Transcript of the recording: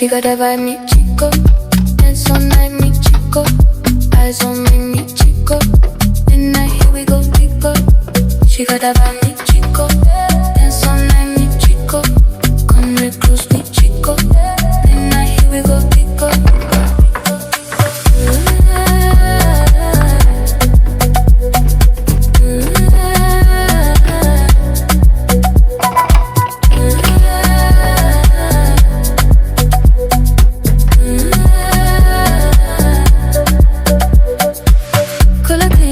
She got that vibe, mi chico. Dance all night, mi chico. Eyes on me, mi chico. Midnight, here we go, pico. She got that vibe, mi chico.